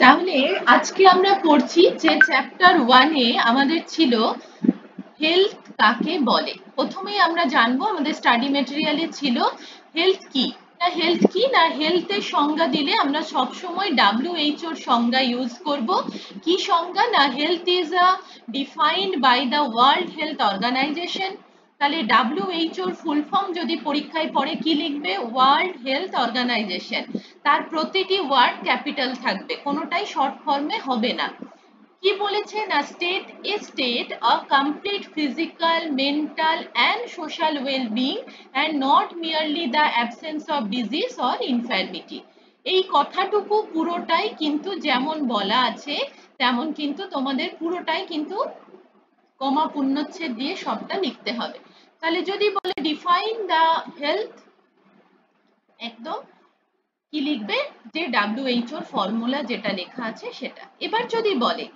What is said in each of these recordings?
তাহলে আজকে আমরা পড়ছি যে চ্যাপ্টার 1 এ আমাদের ছিল হেলথ কাকে বলে। প্রথমেই আমরা জানবো আমাদের স্টাডি ম্যাটেরিয়ালে ছিল হেলথ কি। না হেলথ কি না হেলথের সংজ্ঞা দিলে আমরা সব সময় WHO এর সংজ্ঞা ইউজ করব। কি সংজ্ঞা? না health is defined by the World Health Organization. তাহলে WHO এর ফুল ফর্ম যদি পরীক্ষায় পড়ে কি লিখবে? World Health Organization. তার প্রতিটি ওয়ার্ড ক্যাপিটাল থাকবে, কোনোটাই শর্ট ফর্মে হবে না। কি বলেছে? না state a state a complete physical, mental and social wellbeing and not merely the absence of disease or ইনফার্মিটি। এই কথাটুকু পুরোটাই কিন্তু যেমন বলা আছে তেমন কিন্তু তোমাদের পুরোটাই কিন্তু কমা পূর্ণচ্ছেদ দিয়ে সবটা লিখতে হবে। তাহলে যদি বলে ডিফাইন দ্য হেলথ, একদম কি লিখবে? যে WHO ফর্মুলা যেটা লেখা আছে সেটা। এবার যদি বলে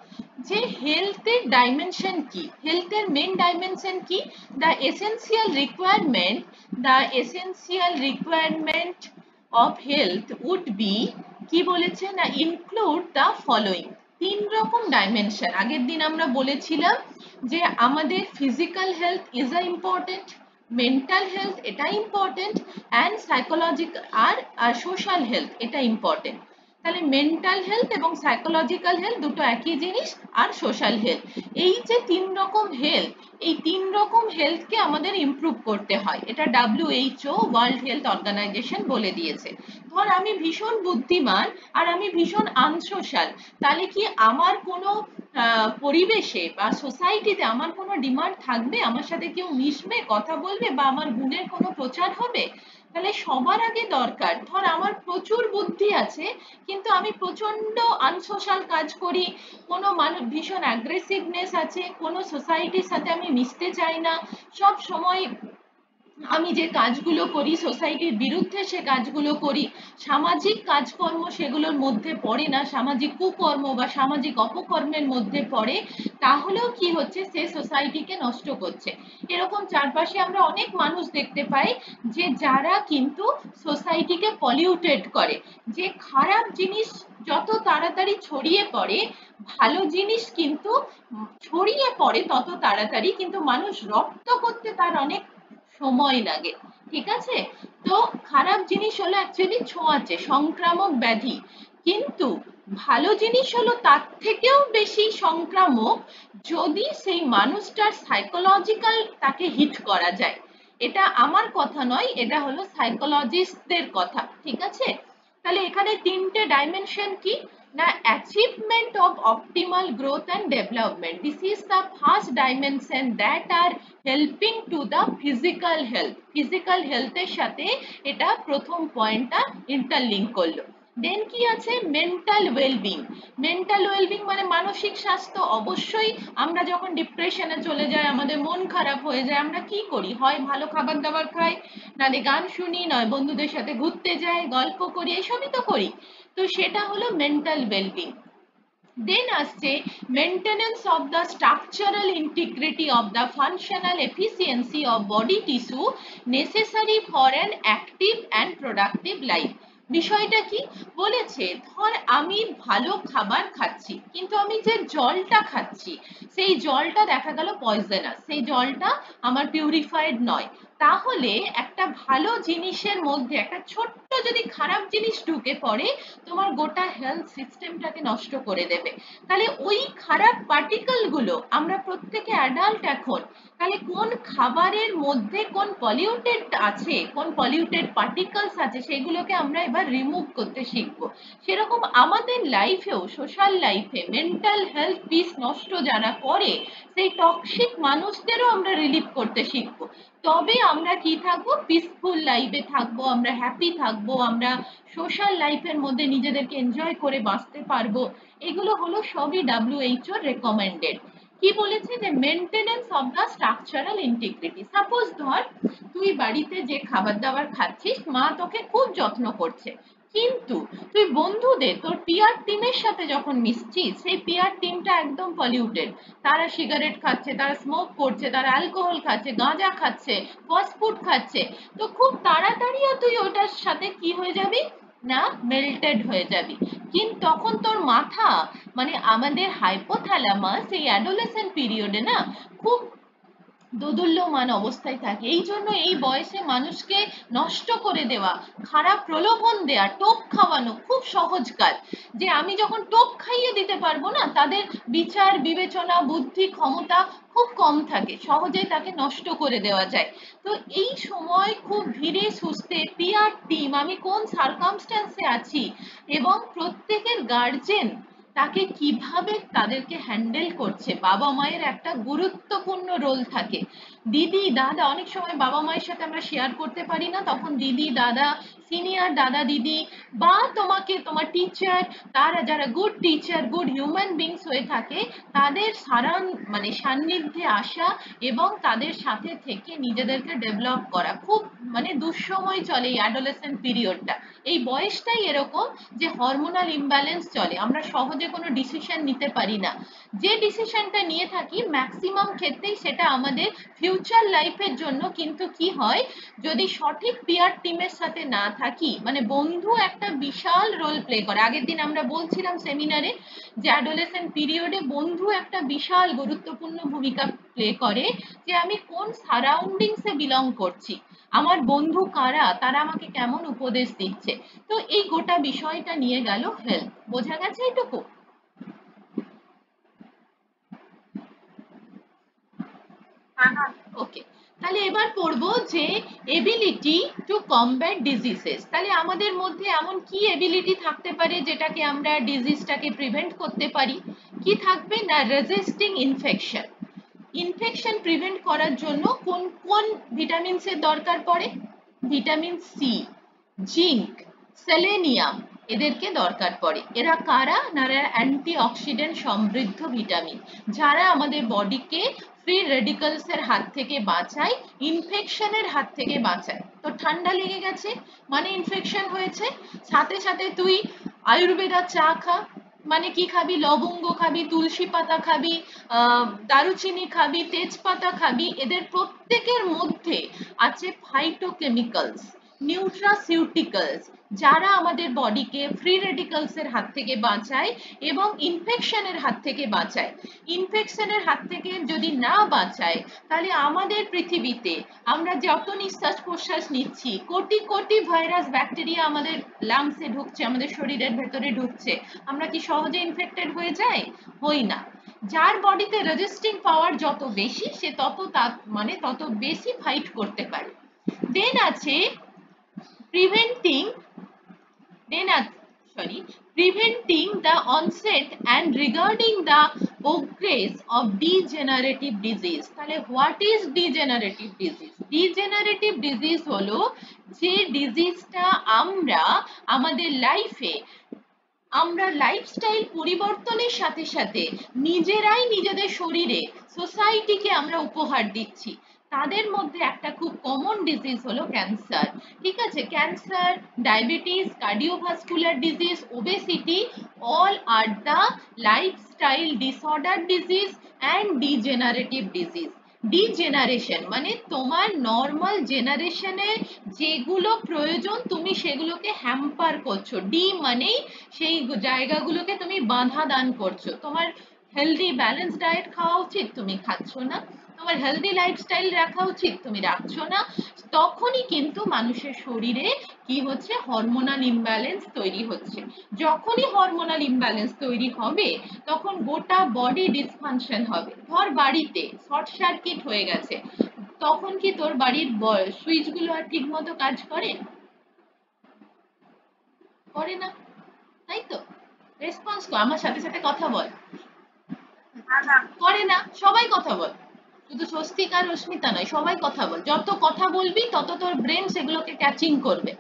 যে হেলথের ডাইমেনশন কি, হেলথের মেন ডাইমেনশন কি? The essential requirement of health would be, কি বলেছে? না ইনক্লুড দ্য ফলোইং। তিন রকম ডাইমেনশন আগের দিন আমরা বলেছিলাম যে আমাদের physical health is a important, mental health এটা ইম্পর্টেন্ট, অ্যান্ড সাইকোলজিক্যাল আর সোশ্যাল হেলথ এটা ইম্পর্টেন্ট। তাহলে মেন্টাল হেলথ এবং সাইকোলজিক্যাল হেলথ দুটো একই জিনিস, আর সোশ্যাল হেলথ। এই যে তিন রকম হেলথ, এই তিন রকম হেলথকে আমাদের ইমপ্রুভ করতে হয়, এটা WHO ওয়ার্ল্ড হেলথ অর্গানাইজেশন বলে দিয়েছে। ধর আমি ভীষণ বুদ্ধিমান আর আমি ভীষণ আনসোশ্যাল, তাহলে কি আমার কোনো পরিবেশে বা সোসাইটিতে আমার কোনো ডিমান্ড থাকবে? আমার সাথে কেউ মিশবে, কথা বলবে, বা আমার গুণের কোনো প্রচার হবে? তাহলে সবার আগে দরকার, ধর আমার প্রচুর বুদ্ধি আছে কিন্তু আমি প্রচন্ড আনসোশ্যাল কাজ করি, কোনো মানুষ ভীষণ অ্যাগ্রেসিভনেস আছে, কোনো সোসাইটির সাথে আমি মিশতে চাই না, সব সময় আমি যে কাজগুলো করি সোসাইটির বিরুদ্ধে সে কাজগুলো করি, সামাজিক কাজকর্ম সেগুলোর মধ্যে পড়ে না, সামাজিক কুকর্ম বা সামাজিক অপকর্মের মধ্যে পড়ে, তাহলেও কি হচ্ছে? সে সোসাইটিকে নষ্ট করছে। এরকম চারপাশে আমরা অনেক মানুষ দেখতে পাই যে যারা কিন্তু সোসাইটিকে পলিউটেড করে, যে খারাপ জিনিস যত তাড়াতাড়ি ছড়িয়ে পড়ে, ভালো জিনিস কিন্তু ছড়িয়ে পড়ে তত তাড়াতাড়ি, কিন্তু মানুষ রপ্ত করতে তার অনেক সময় লাগে। ঠিক আছে? তো খারাপ জিনিস হলো অ্যাকচুয়ালি ছোঁয়াচে সংক্রামক ব্যাধি, কিন্তু ভালো জিনিস হলো তার থেকেও বেশি সংক্রামক যদি সেই মানুষটার সাইকোলজিক্যাল তাকে হিট করা যায়। এটা আমার কথা নয়, এটা হলো সাইকোলজিস্টদের কথা। ঠিক আছে? তাহলে এখানে তিনটে ডাইমেনশন কি? না achievement of optimal growth and development, this is the first dimension that are helping to the physical health. Physical হেলথের সাথে এটা প্রথম পয়েন্টটা ইন্টারলিঙ্ক করলো। দেন কি আছে? Mental wellbeing. মেন্টাল ওয়েলবিং মানে মানসিক স্বাস্থ্য। অবশ্যই আমরা যখন ডিপ্রেশনে চলে যাই, আমাদের মন খারাপ হয়ে যায়, আমরা কি করি? হয় ভালো খাবার দাবার খাই, নালে গান শুনি, নয় বন্ধুদের সাথে ঘুরতে যাই, গল্প করি, এসবই তো করি। তো সেটা হলো মেন্টাল ওয়েলবিং। দেন আসছে maintenance of the structural integrity of the functional efficiency of body tissue necessary for an active and productive life. বিষয়টা কি বলেছে? ধর আমি ভালো খাবার খাচ্ছি কিন্তু আমি যে জলটা খাচ্ছি সেই জলটা দেখা গেল পয়জনাস, সেই জলটা আমার পিউরিফাইড নয়, তাহলে একটা ভালো জিনিসের মধ্যে একটা ছোট্ট যদি খারাপ জিনিস ঢুকে পড়ে তোমার গোটা হেলথ সিস্টেমটাকে নষ্ট করে দেবে। তাহলে ওই খারাপ পার্টিকেল গুলো, আমরা প্রত্যেকে অ্যাডাল্ট এখন, তাহলে কোন খাবারের মধ্যে কোন পলিউটেড আছে, কোন পলিউটেড পার্টিকলস আছে, সেগুলোকে আমরা এবার রিমুভ করতে শিখবো। সেরকম আমাদের লাইফেও, সোশ্যাল লাইফে মেন্টাল হেলথ পিস নষ্ট যারা করে সেই টক্সিক মানুষদেরও আমরা রিলিভ করতে শিখবো। তবে আমরা কি থাকবো? পিসফুল লাইফে থাকবো, আমরা হ্যাপি থাকবো, আমরা সোশ্যাল লাইফের মধ্যে নিজেদেরকে এনজয় করে বাঁচতে পারবো। এগুলো হলো সবই WHO রেকমেন্ডেড। কি বলেছে? যে maintenance of the structural integrity. Suppose ধর তুই বাড়িতে যে খাবার দাবার খাচ্ছিস, মা তোকে খুব যত্ন করছে, কিন্তু তুই বন্ধুদের, তোর পিয়ার টিমের সাথে যখন মিশছিস, সেই পিয়ার টিমটা একদম পলিউটেড, তারা সিগারেট খাচ্ছে, তারা স্মোক করছে, তারা অ্যালকোহল খাচ্ছে, গাঁজা খাচ্ছে, ফাস্ট ফুড খাচ্ছে, তো খুব তাড়াতাড়িও তুই ওটার সাথে কি হয়ে যাবি? না মেল্টেড হয়ে যাবি। কিন্তু তখন তোর মাথা মানে আমাদের হাইপোথ্যালামাস এই অ্যাডোলেসেন্ট পিরিয়ডে না খুব দোদুল্যমান অবস্থায় থাকে। এই জন্য এই বয়সে মানুষকে নষ্ট করে দেওয়া, খারাপ প্রলোভন দেওয়া, টোপ খাওয়ানো খুব সহজ কাজ। যে আমি যখন টোপ খাইয়ে দিতে পারবো না, তাদের বিচার বিবেচনা বুদ্ধি ক্ষমতা খুব কম থাকে, সহজেই তাকে নষ্ট করে দেওয়া যায়। তো এই সময় খুব ধীরে সুস্থে পিআর টিম আমি কোন সার্কামস্ট্যান্সে আছি এবং প্রত্যেকের গার্জেন তাকে কিভাবে তাদেরকে হ্যান্ডেল করছে, বাবা মায়ের একটা গুরুত্বপূর্ণ রোল থাকে। দিদি দাদা অনেক সময় বাবা মায়ের সাথে আমরা শেয়ার করতে পারি না, তখন দিদি দাদা সিনিয়র দাদা দিদি বা তোমাকে তোমার টিচার, তারা যারা good teacher good human beings হয়ে থাকে, তাদের মানে সান্নিধ্যে আসা এবং তাদের সাথে থেকে নিজেদেরকে ডেভেলপ করা খুব মানে দুঃসময় চলে এই অ্যাডোলেসেন্ট পিরিয়ডটা। এই বয়সটাই এরকম যে হরমোনাল ইমব্যালেন্স চলে, আমরা সহজে কোনো ডিসিশন নিতে পারি না। যে ডিসিশনটা নিয়ে থাকি ম্যাক্সিমাম ক্ষেত্রেই সেটা আমাদের ফিউচার লাইফের জন্য, কিন্তু কি হয় যদি সঠিক পিয়ার টিমের সাথে না থাকি, মানে বন্ধু একটা বিশাল রোল প্লে করে। আগের দিন আমরা বলছিলাম সেমিনারে যে অ্যাডোলেসেন্ট পিরিয়ডে বন্ধু একটা বিশাল গুরুত্বপূর্ণ ভূমিকা প্লে করে, যে আমি কোন সারাউন্ডিংসে বিলং করছি, আমার বন্ধু কারা, তারা আমাকে কেমন উপদেশ দিচ্ছে। তো এই গোটা বিষয়টা নিয়ে গেল হেলথ। বোঝা গেছে এটুকু? ওকে, তাহলে এবার পড়বো যে এবিলিটি টু কমব্যাট ডিজিজেস। তাহলে আমাদের মধ্যে এমন কি এবিলিটি থাকতে পারে যেটাকে আমরা ডিজিজটাকে প্রিভেন্ট করতে পারি? কি থাকবে না, রেজিস্টিং ইনফেকশন। ইনফেকশন প্রিভেন্ট করার জন্য কোন কোন ভিটামিনসের দরকার পড়ে? ভিটামিন সি, জিঙ্ক, সেলেনিয়াম, এদেরকে দরকার পড়ে। এরা কারা না, অ্যান্টিঅক্সিডেন্ট সমৃদ্ধ ভিটামিন, যারা আমাদের বডিকে ফ্রি রেডিক্যালস এর হাত থেকে বাঁচায়, ইনফেকশনের হাত থেকে বাঁচায়। তো ঠান্ডা লেগে গেছে মানে ইনফেকশন হয়েছে, সাথে সাথে তুই আয়ুর্বেদা চা খা, মানে কি খাবি, লবঙ্গ খাবি, তুলসী পাতা খাবি, দারুচিনি খাবি, তেজপাতা খাবি, এদের প্রত্যেকের মধ্যে আছে ফাইটোকেমিক্যালস, নিউট্রাসিউটিক্যালস, যারা আমাদের বডিকে ফ্রি রেডিক্যালস এর হাত থেকে বাঁচায় এবং ইনফেকশনের হাত থেকে বাঁচায়। ইনফেকশনের হাত থেকে যদি না বাঁচায়, তাহলে আমাদের পৃথিবীতে আমরা যত নিঃশ্বাস প্রশ্বাস নিচ্ছি, কোটি কোটি ভাইরাস ব্যাকটেরিয়া আমাদের লাংসে ঢুকছে, আমাদের শরীরের ভেতরে ঢুকছে, আমরা কি সহজে ইনফেক্টেড হয়ে যাই? হই না। যার বডিতে রেজিস্টিং পাওয়ার যত বেশি, সে তত মানে তত বেশি ফাইট করতে পারে। দেন আছে preventing preventing the onset and regarding the progress of degenerative disease. তাহলে what is degenerative disease? Degenerative disease হলো যে ডিজিজটা আমরা আমাদের লাইফে, আমরা লাইফস্টাইল পরিবর্তনের সাথে সাথে নিজেরাই নিজেদের শরীরে সোসাইটিকে আমরা উপহার দিচ্ছি। তাদের মধ্যে একটা খুব কমন ডিজিজ হলো ক্যান্সার। ঠিক আছে, cancer, diabetes, cardiovascular disease, obesity, all are the lifestyle disorder disease and degenerative disease. Degeneration মানে তোমার নর্মাল জেনারেশনে যেগুলো প্রয়োজন তুমি সেগুলোকে হ্যাম্পার করছো। ডি মানেই সেই জায়গাগুলোকে তুমি বাধা দান করছো। তোমার হেলদি ব্যালেন্স ডায়েট খাওয়া উচিত, তুমি খাচ্ছ না। তোমার হেলদি লাইফস্টাইল রাখা উচিত, তুমি রাখছো না। তখনই কিন্তু মানুষের শরীরে কি হচ্ছে, হরমোনাল ইমব্যালেন্স তৈরি হচ্ছে। যখনই হরমোনাল ইমব্যালেন্স তৈরি হবে, তখন গোটা বডি ডিসফাংশন হবে। ধর বাড়িতে শর্ট সার্কিট হয়ে গেছে, তখন কি তোর বাড়ির সুইচ গুলো আর ঠিক মতো কাজ করে? করে না, তাই তো? রেসপন্স কর, আমার সাথে সাথে কথা বল। করে না, সবাই কথা বল, শুধু স্বস্তিক আর রশ্মিতা নয়, সবাই কথা বল। যত কথা বলবি তত তোর ব্রেন সেগুলোকে ক্যাচিং করবে।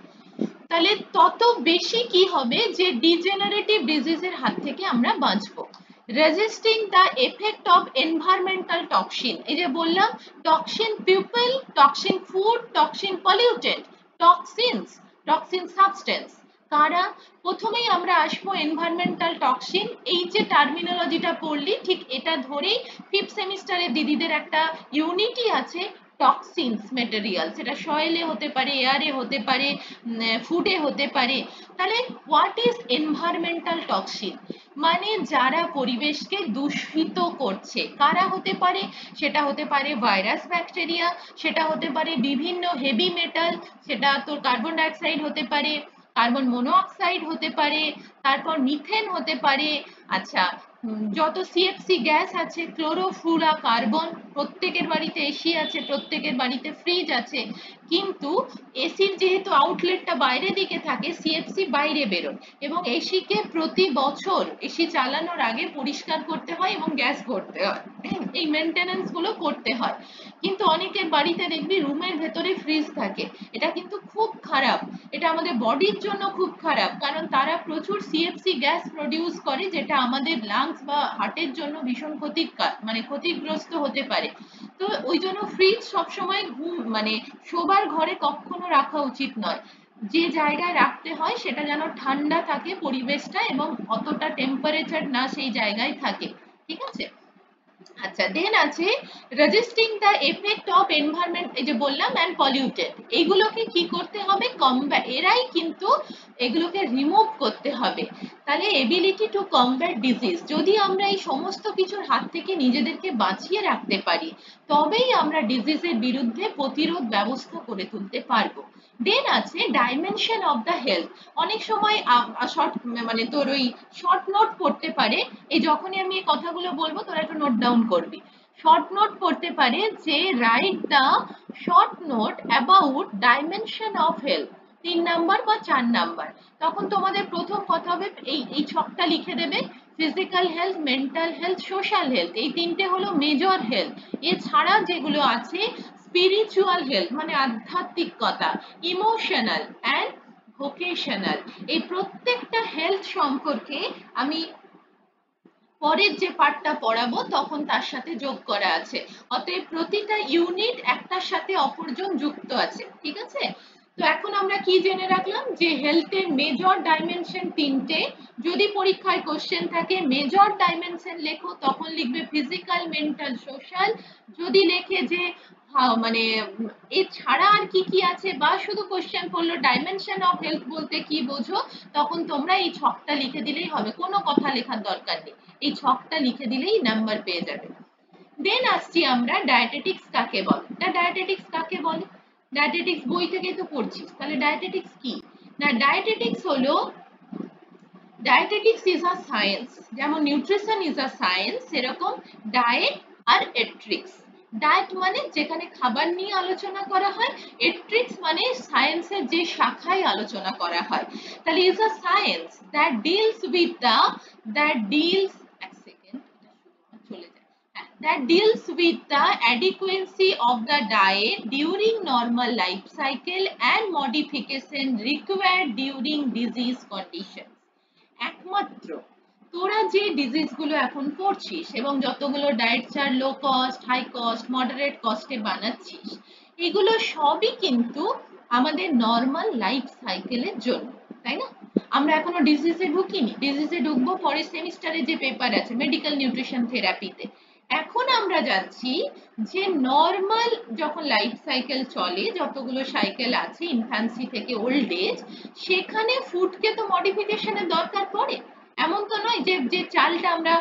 তাহলে তত বেশি কি হবে যে ডিজেনারেটিভ ডিজিজের হাত থেকে আমরা বাঁচবো। Resisting the effect of environmental toxin, এই যে বললাম toxin people, toxin food, toxin pollutant, toxins, toxin substance. কারা? প্রথমেই আমরা আসবো এনভায়রনমেন্টাল টক্সিন। এই যে টার্মিনোলজিটা পড়লি, ঠিক এটা ধরেই ফিফথ সেমিস্টারে দিদিদের একটা ইউনিটই আছে টক্সিনস মেটেরিয়াল, সেটা সয়েলে হতে পারে, এয়ারে হতে পারে, ফুডে হতে পারে। তাহলে হোয়াট ইজ এনভায়রনমেন্টাল টক্সিন, মানে যারা পরিবেশকে দূষিত করছে, কারা হতে পারে? সেটা হতে পারে ভাইরাস, ব্যাকটেরিয়া, সেটা হতে পারে বিভিন্ন হেভি মেটাল, সেটা তোর কার্বন ডাইঅক্সাইড হতে পারে, কার্বন মনোঅক্সাইড হতে পারে, তারপর মিথেন হতে পারে। আচ্ছা, যত সিএফসি গ্যাস আছে, ক্লোরোফ্লুরা কার্বন, প্রত্যেকের বাড়িতে এসি আছে, প্রত্যেকের বাড়িতে ফ্রিজ আছে, কিন্তু এসির যেহেতু আউটলেটটা বাইরের দিকে থাকে, সিএফসি বাইরে বেরোয়, এবং এসিকে প্রতি বছর এসি চালানোর আগে পরিষ্কার করতে হয় এবং গ্যাস ভরতে হয়, এই মেনটেনেন্স গুলো করতে হয়। কিন্তু অনেকের বাড়িতে দেখবি রুমের ভেতরে ফ্রিজ থাকে, এটা কিন্তু খুব খারাপ, এটা আমাদের বডির জন্য খুব খারাপ, কারণ তারা প্রচুর সিএফসি গ্যাস প্রডিউস করে, যেটা আমাদের লাংস বা হার্টের জন্য ভীষণ মানে ক্ষতিগ্রস্ত হতে পারে। তো ওই জন্য ফ্রিজ সবসময় মানে শোবার ঘরে কখনো রাখা উচিত নয়। যে জায়গায় রাখতে হয় সেটা যেন ঠান্ডা থাকে পরিবেশটা, এবং অতটা টেম্পারেচার না সেই জায়গায় থাকে, ঠিক আছে? আচ্ছা, দেন আছে resisting the effect of environment, এই যে বললাম, অ্যান্ড পলিউটেড, এইগুলোকে কি করতে হবে? এরাই কিন্তু এগুলোকে রিমুভ করতে হবে। তাহলে এবিলিটি টু কমব্যাট ডিজিজ, যদি আমরা এই সমস্ত কিছুর হাত থেকে নিজেদেরকে বাঁচিয়ে রাখতে পারি, তবেই আমরা ডিজিজের বিরুদ্ধে প্রতিরোধ ব্যবস্থা করে তুলতে পারবো। দেন আছে ডাইমেনশন অফ দ্য হেলথ, অনেক সময় শর্ট, মানে তোর ওই শর্ট নোট পড়তে পারে, এই যখনই আমি এই কথাগুলো বলবো তোরা একটু নোট ডাউন করবি। শর্ট নোট পড়তে পারে যে write the short note about dimension of health, 3 number বা 4 নাম্বার। তখন তোমাদের প্রথম কথা হবে, এই ছকটা লিখে দেবে, physical health, mental health, social health, এই তিনটে হলো মেজর হেলথ। এছাড়া যেগুলো আছে স্পিরিচুয়াল হেলথ, মানে আধ্যাত্মিকতা, ইমোশনাল অ্যান্ড ভোকেশনাল, এই প্রত্যেকটা হেলথ সম্পর্কে আমি পরের যে পার্টটা পড়াবো তখন তার সাথে যোগ করা আছে। অতএব প্রতিটা ইউনিট একটার সাথে অপরজন যুক্ত আছে, ঠিক আছে? তো এখন আমরা কি জেনে রাখলাম? যে হেলথের মেজর ডাইমেনশন 3টে। যদি পরীক্ষায় কোশ্চেন থাকে মেজর ডাইমেনশন লেখো, তখন লিখবে ফিজিক্যাল, মেন্টাল, সোশ্যাল। যদি লেখে যে মানে এছাড়া আর কি কি আছে, বা শুধু কোশ্চেন করলো ডাইমেনশন অফ হেলথ বলতে কি বোঝো, তখন তোমরা এই ছকটা লিখে দিলেই হবে, কোনো কথা লেখার দরকার নেই, এই ছকটা লিখে দিলেই নাম্বার পেয়ে যাবে। দেন আসছি আমরা ডায়েটেটিক্স কাকে বলে। ডায়েটেটিক্স কাকে বলে? ডায়েটেটিক্স বই থেকে তো পড়ছিস, তাহলে ডায়েটেটিক্স কি না? ডায়েটেটিক্স হলো, ডায়েটেটিক্স ইজ আ সায়েন্স, যেমন নিউট্রিশন ইজ আ সায়েন্স, সেরকম ডায়েট আর এট্রিক্স। ডায়েট মানে যেখানে খাবার নিয়ে আলোচনা করা হয়, এট্রিক্স মানে সায়েন্সের যে শাখায় আলোচনা করা হয়। তাহলে is a science that deals with the, that deals, এক সেকেন্ড চলে যায়, that deals with the adequacy of the diet during normal life cycle and modification required during disease conditions. একমাত্র তোরা যে ডিজিজ গুলো এখন পড়ছিস এবং যতগুলো diet chart low cost, high cost, moderate কস্টে বানাচ্ছিস, এগুলো সবই কিন্তু আমাদের নর্মাল লাইফ সাইকেলের জন্য, তাই না? আমরা এখনো ডিজিজে ঢুকিনি, ডিজিজে ঢুকবো পরের সেমিস্টারে যে পেপার আছে মেডিকেল নিউট্রিশন থেরাপিতে। এখন আমরা যাচ্ছি যে নর্মাল যখন লাইফ সাইকেল চলে, যতগুলো সাইকেল আছে ইনফ্যান্সি থেকে ওল্ড এজ, সেখানে ফুডকে তো মডিফিকেশনের দরকার পড়ে। এমন তো নয় যে যে চালটা আমরা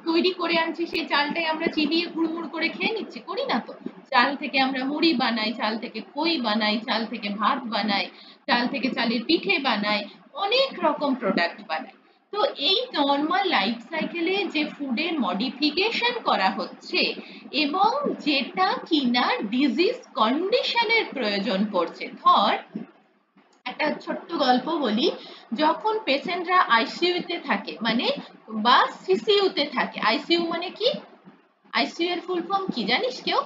তৈরি করে আনছি সেই চালটাই আমরা চিবিয়ে গুড়মুড় করে খেয়ে নিচ্ছি, করি না তো। চাল থেকে আমরা মুড়ি বানাই, চাল থেকে খই বানাই, চাল থেকে ভাত বানাই, চাল থেকে চালের পিঠে বানাই, অনেক রকম প্রোডাক্ট বানাই। তো এই নর্মাল লাইফ সাইকেলে যে ফুডের মডিফিকেশন করা হচ্ছে এবং যেটা কিনা ডিজিজ কন্ডিশনের প্রয়োজন পড়ছে, ধর একটা ছোট্ট গল্প বলি, যখন পেশেন্টরা আইসিইউতে থাকে, মানে বা সিসিইউতে থাকে, আইসিইউ মানে কি, আইসিইউ এর ফুল ফর্ম কি জানিস কেউ?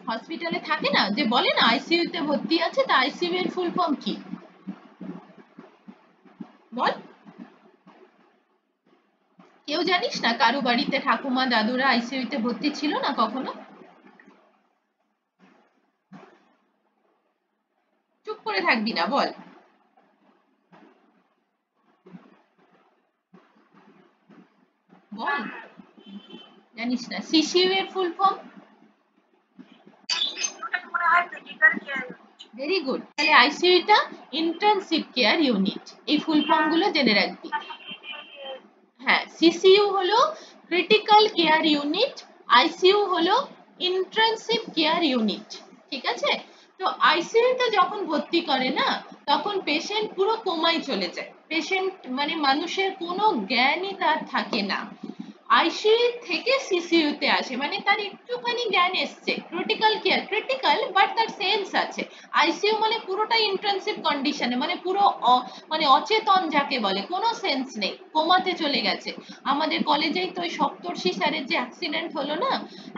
হসপিটালে থাকে না, যে বলে না আইসিইউ তে ভর্তি আছে, তা আইসিইউ এর ফুল ফর্ম কি বল? কেউ জানিস না? কারো বাড়িতে ঠাকুমা দাদুরা আইসিইউ তে ভর্তি ছিল না কখনো? চুপ করে থাকবি না, বল। বল। জানিস না? সিসিইউ এর ফুল ফর্ম? Very good. তাহলে আইসিইউ টা ইন্টেনসিভ কেয়ার ইউনিট। এই ফুল ফর্ম গুলো জেনে রাখবি। হ্যাঁ, সিসিইউ হলো ক্রিটিক্যাল কেয়ার ইউনিট, আইসিইউ হলো ইন্টেনসিভ কেয়ার ইউনিট। ঠিক আছে? তো আইসিইউ তে যখন ভর্তি করে না, তখন পেশেন্ট পুরো কোমায় চলে যায়। পেশেন্ট মানে মানুষের কোনো জ্ঞানই তার থাকে না। আইসিইউ থেকে সিসিইউ তে আসে, মানে তার একটুখানি জ্ঞান এসছে। ক্রিটিক্যাল কেয়ার ক্রিটিক্যাল, বাট তার সেন্স আছে। আইসিইউ মানে পুরোটাই ইন্টেনসিভ কন্ডিশনে, মানে পুরো মানে অচেতন যাকে বলে, কোনো সেন্স নেই, কোমাতে চলে গেছে। আমাদের কলেজেই তো ওই সপ্তর্ষি স্যারের যে অ্যাক্সিডেন্ট হলো না,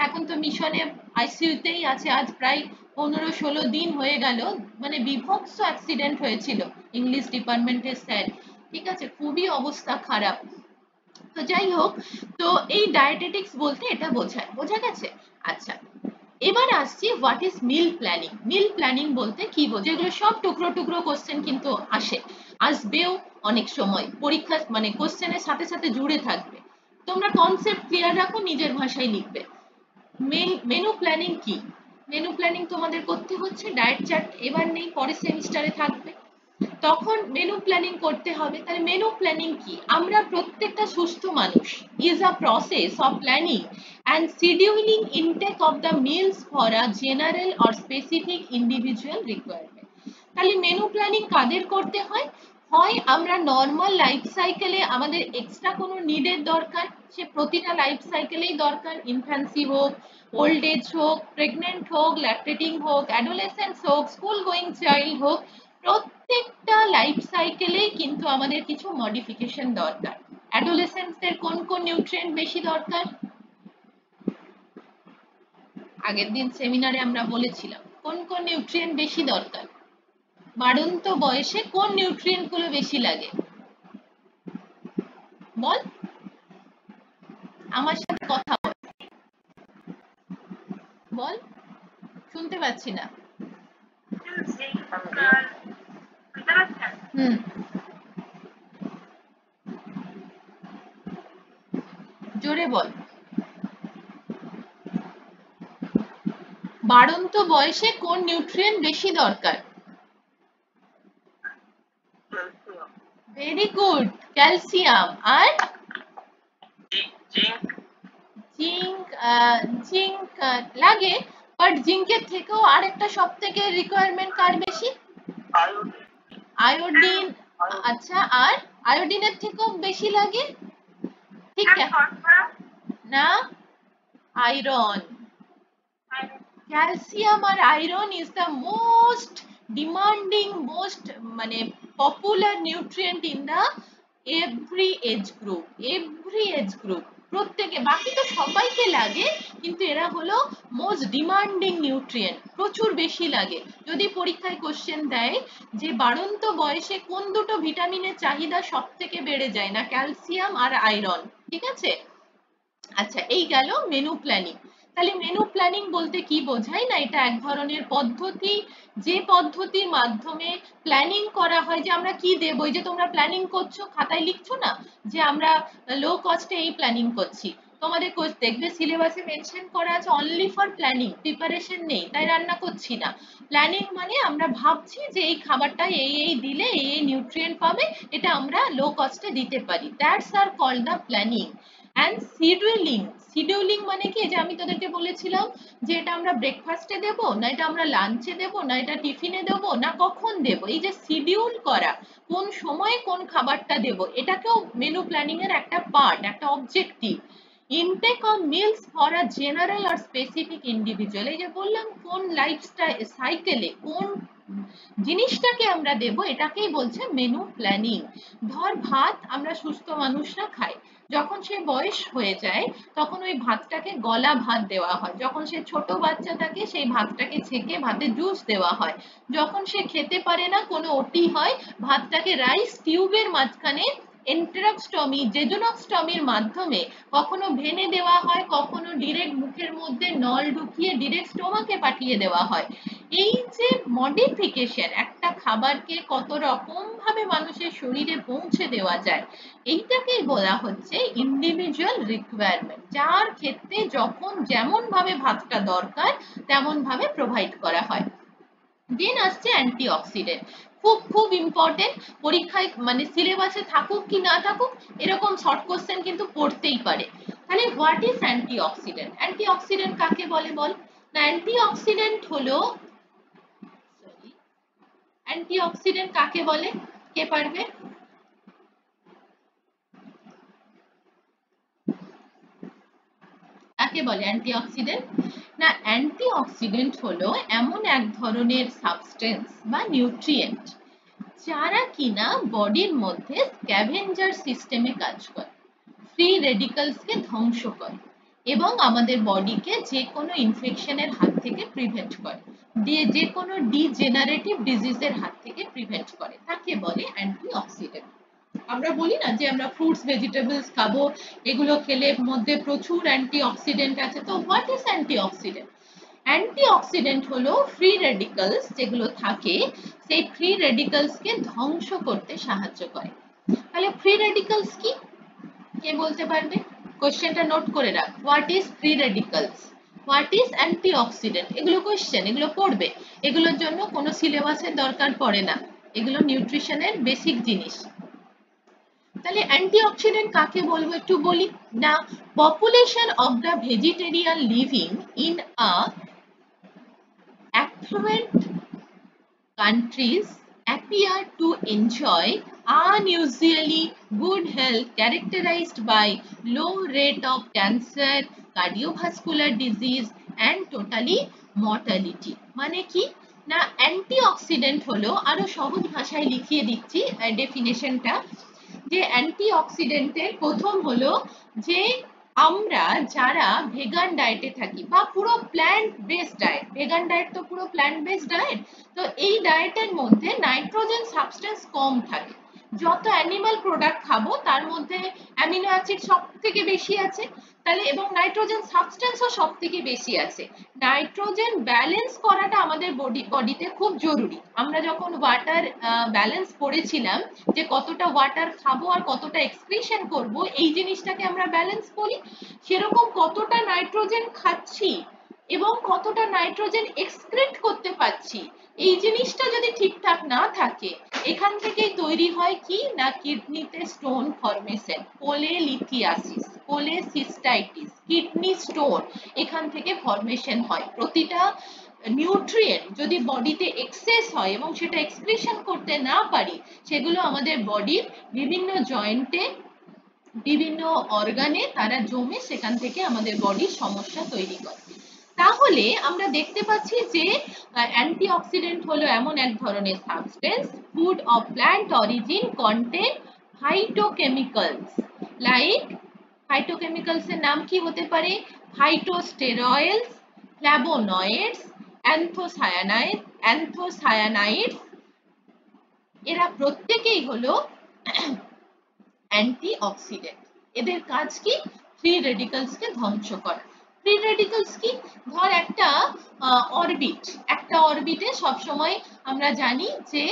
এখন তো মিশনে আইসিইউতেই আছে, আজ প্রায় 15-16 দিন হয়ে গেল। মানে বিভৎস অ্যাক্সিডেন্ট হয়েছিল ইংলিশ ডিপার্টমেন্টের স্যার। ঠিক আছে, খুবই অবস্থা খারাপ। তো যাই হোক, তো এই ডায়েটেটিক্স বলতে এটা বোঝায়, বোঝা গেছে? আচ্ছা, এবার আসছি what is meal planning. Meal planning বলতে কি বোঝে? এগুলো সব টুকরো টুকরো কোশ্চেন কিন্তু আসে, আসবেও অনেক সময় পরীক্ষা, মানে কোশ্চেনের সাথে সাথে জুড়ে থাকবে। তোমরা কনসেপ্ট ক্লিয়ার রাখো, নিজের ভাষায় লিখবে। মেনু প্ল্যানিং কি? মেনু প্ল্যানিং তোমাদের করতে হচ্ছে, ডায়েট চার্ট এবার নেই, পরের সেমিস্টারে থাকবে, তখন মেনু প্ল্যানিং করতে হবে। তাহলে মেনু প্ল্যানিং কি? আমরা প্রত্যেকটা সুস্থ মানুষ is a process of planning and scheduling intake of the meals for a general or specific individual requirement. তাহলে মেনু প্ল্যানিং কাদের করতে হয়? হয় আমরা নর্মাল লাইফ সাইকেলে আমাদের এক্সট্রা কোনো নিডের দরকার, সে প্রতিটা লাইফ সাইকেলেই দরকার, ইনফ্যান্সি হোক, ওল্ড এজ হোক, প্রেগনেন্ট হোক, ল্যাকটেটিং হোক, অ্যাডোলেসেন্স হোক, স্কুল গোয়িং চাইল্ড হোক, প্রত্যেকটা লাইফ সাইকেলেই কিন্তু আমাদের কিছু মডিফিকেশন দরকার। অ্যাডোলেসেন্সদের কোন কোন নিউট্রিয়েন্ট বেশি দরকার? আগের দিন সেমিনারে আমরা বলেছিলাম কোন কোন নিউট্রিয়েন্ট বেশি দরকার। বাড়ন্ত বয়সে কোন নিউট্রিয়েন্ট গুলো বেশি লাগে? বল, আমার সাথে কথা বল, বল, শুনতে পাচ্ছি না। জোরে বল। বাড়ন্ত বয়সে কোন নিউট্রিয়েন্ট বেশি দরকার? Very good, calcium. আর জিঙ্ক? জিঙ্ক লাগে, বাট জিঙ্কের থেকেও আরেকটা সব থেকে রিকোয়ারমেন্ট কার বেশি? আয়োডিন। আচ্ছা, আর আয়োডিনের থেকেও বেশি লাগে? ঠিক না, আয়রন। ক্যালসিয়াম আর iron is the most demanding, most মানে popular nutrient in the every age group, every age group. প্রত্যেকে, বাকি তো সবাইকে লাগে, কিন্তু এরা হলো মোস্ট ডিমান্ডিং নিউট্রিয়েন্ট, প্রচুর বেশি লাগে। যদি পরীক্ষায় কোশ্চেন দেয় যে বাড়ন্ত বয়সে কোন দুটো ভিটামিনের চাহিদা সব থেকে বেড়ে যায়, না ক্যালসিয়াম আর আয়রন। ঠিক আছে? আচ্ছা, এই গেল মেনু প্ল্যানিং। তাহলে মেনু প্ল্যানিং বলতে কি বোঝায়? না এটা এক ধরনের পদ্ধতি, যে পদ্ধতির মাধ্যমে প্ল্যানিং করা হয় যে আমরা কি দেব। এই যে তোমরা প্ল্যানিং করছো, খাতায় লিখছো না যে আমরা লো কস্টে এই প্ল্যানিং করছি, তোমাদের দেখবে সিলেবাসে মেনশন করা আছে অনলি ফর প্ল্যানিং, প্রিপারেশন নেই তাই রান্না করছি না। প্ল্যানিং মানে আমরা ভাবছি যে এই খাবারটা এই এই দিলে এই এই নিউট্রিয়েন্ট পাবে, এটা আমরা লো কস্টে দিতে পারি, that's are called the planning. And scheduling, scheduling মানে কি? যে আমি তোদেরকে বলেছিলাম যে এটা আমরা ব্রেকফাস্টে দেব, না এটা আমরা লাঞ্চে দেব, না এটা টিফিনে দেব, না কখন দেব, এই যে শিডিউল করা, কোন সময়ে কোন খাবারটা দেব, এটাকেও মেনু প্ল্যানিং এর একটা পার্ট, একটা objective. Intake of meals for a general or specific individual, এই যে বললাম কোন লাইফস্টাইল সাইকেলে কোন জিনিসটাকে আমরা দেব, এটাকেই বলছে মেনু প্ল্যানিং। ধর ভাত আমরা সুস্থ মানুষরা খাই, যখন সে বয়স হয়ে যায় তখন ওই ভাতটাকে গলা ভাত দেওয়া হয়, যখন সে ছোট বাচ্চা থাকে সেই ভাতটাকে ছেঁকে ভাতে জুস দেওয়া হয়, যখন সে খেতে পারে না কোনো ওটি হয় ভাতটাকে রাইস টিউবের মাঝখানে এন্টেরোস্টমি, জেজুনোস্টমির মাধ্যমে কখনো ভেনে দেওয়া হয়, কখনো ডিরেক্ট মুখের মধ্যে নল ঢুকিয়ে ডিরেক্ট স্টোমাকে পাঠিয়ে দেওয়া হয়। এই যে মডিফিকেশন, একটা খাবারকে কত রকম ভাবে মানুষের শরীরে পৌঁছে দেওয়া যায়, এইটাকেই বলা হচ্ছে ইন্ডিভিজুয়াল রিকোয়ারমেন্ট, যার ক্ষেত্রে যখন যেমন ভাবে ভাতটা দরকার তেমন ভাবে প্রোভাইড করা হয়। দেন আসছে অ্যান্টিঅক্সিডেন্ট, খুব খুব ইম্পর্টেন্ট, পরীক্ষায় মানে সিলেবাসে থাকুক কি না থাকুক এরকম শর্ট কোশ্চেন কিন্তু পড়তেই পারে। তাহলে হোয়াট ইজ অ্যান্টিঅক্সিডেন্ট? অ্যান্টিঅক্সিডেন্ট কাকে বলে বল? না, অ্যান্টিঅক্সিডেন্ট হলো, অ্যান্টিঅক্সিডেন্ট কাকে বলে? কে পারবে? কাকে বলে অ্যান্টিঅক্সিডেন্ট? না, অ্যান্টিঅক্সিডেন্ট হলো এমন এক ধরনের সাবস্টেন্স বা নিউট্রিয়েন্ট যারা কিনা বডির মধ্যে স্ক্যাভেঞ্জার সিস্টেমে কাজ করে, ফ্রি রেডিক্যালসকে ধ্বংস করে এবং আমাদের বডিকে যে কোনো ইনফেকশনের হাত থেকে প্রিভেন্ট করে, যে কোনো ডিজেনারেটিভ ডিজিজের হাত থেকে প্রিভেন্ট করে, তাকে বলে অ্যান্টিঅক্সিডেন্ট। আমরা বলি না যে আমরা ফ্রুটস ভেজিটেবলস খাবো, এগুলো খেলে মধ্যে প্রচুর অ্যান্টিঅক্সিডেন্ট আছে। তো হোয়াট ইজ অ্যান্টিঅক্সিডেন্ট? অ্যান্টিঅক্সিডেন্ট হলো ফ্রি রেডিক্যালস যেগুলো থাকে, সেই ফ্রি রেডিক্যালসকে ধ্বংস করতে সাহায্য করে। তাহলে ফ্রি রেডিক্যালস কি, কে বলতে পারবে? কোশ্চেনটা নোট করে রাখ, what is free radicals, what is antioxidant, এগুলো কোশ্চেন, এগুলো পড়বে, এগুলোর জন্য কোনো সিলেবাসের দরকার পড়ে না, এগুলো নিউট্রিশনের বেসিক জিনিস। তাহলে অ্যান্টিঅক্সিডেন্ট কাকে বলবো একটু বলি না, population of the vegetarian living in a affluent countries appear to enjoy unusually good health characterized by low rate of cancer, cardiovascular disease and totally mortality। মানে কি না, অ্যান্টিঅক্সিডেন্ট হলো, আরো সহজ ভাষায় লিখিয়ে দিচ্ছি ডেফিনেশনটা, যে অ্যান্টিঅক্সিডেন্টের প্রথম হলো যে আমরা যারা ভেগান ডায়েটে থাকি বা পুরো plant based diet, vegan diet তো পুরো প্ল্যান্ট বেসড ডায়েট, তো এই ডায়েটের মধ্যে নাইট্রোজেন সাবস্টেন্স কম থাকে, যত অ্যানিমাল প্রোডাক্ট খাবো তার মধ্যে অ্যামিনো অ্যাসিড সব থেকে বেশি আছে, তাহলে এবং নাইট্রোজেন সাবস্টেন্সও সব থেকে বেশি আছে। নাইট্রোজেন ব্যালেন্স করাটা আমাদের বডিতে খুব জরুরি। আমরা যখন ওয়াটার ব্যালেন্স পড়েছিলাম যে কতটা ওয়াটার খাবো আর কতটা এক্সক্রিশন করব, এই জিনিসটাকে আমরা ব্যালেন্স বলি, সেরকম কতটা নাইট্রোজেন খাচ্ছি এবং কতটা নাইট্রোজেন এক্সক্রিট করতে পারছি, এই জিনিসটা যদি ঠিকঠাক না থাকে, এখান থেকেই তৈরি হয় কি না কিডনিতে stone formation, cholelithiasis, cholecystitis, kidney stone, এখান থেকে ফরমেশন হয়। প্রতিটা নিউট্রিয়েন্ট যদি বডিতে এক্সেস হয় এবং সেটা এক্সক্রিশন করতে না পারি, সেগুলো আমাদের বডির বিভিন্ন জয়েন্টে, বিভিন্ন অর্গানে তারা জমে সেখান থেকে আমাদের বডির সমস্যা তৈরি করে। তাহলে আমরা দেখতে পাচ্ছি যে অ্যান্টিঅক্সিডেন্ট হলো এমন এক ধরনের substance, food of plant origin contain phytochemicals, like phytochemicals এর নাম কি হতে পারে? ফাইটোস্টেরয়েডস, ফ্ল্যাভোনয়েডস, অ্যান্থোসায়ানাইডস, এরা প্রত্যেকেই হলো অ্যান্টিঅক্সিডেন্ট। এদের কাজ কি? ফ্রি রেডিক্যালসকে ধ্বংস করা। ফ্রি রেডিক্যালস কি? ধর একটা অরবিট, একটা অরবিটে সবসময় আমরা জানি যে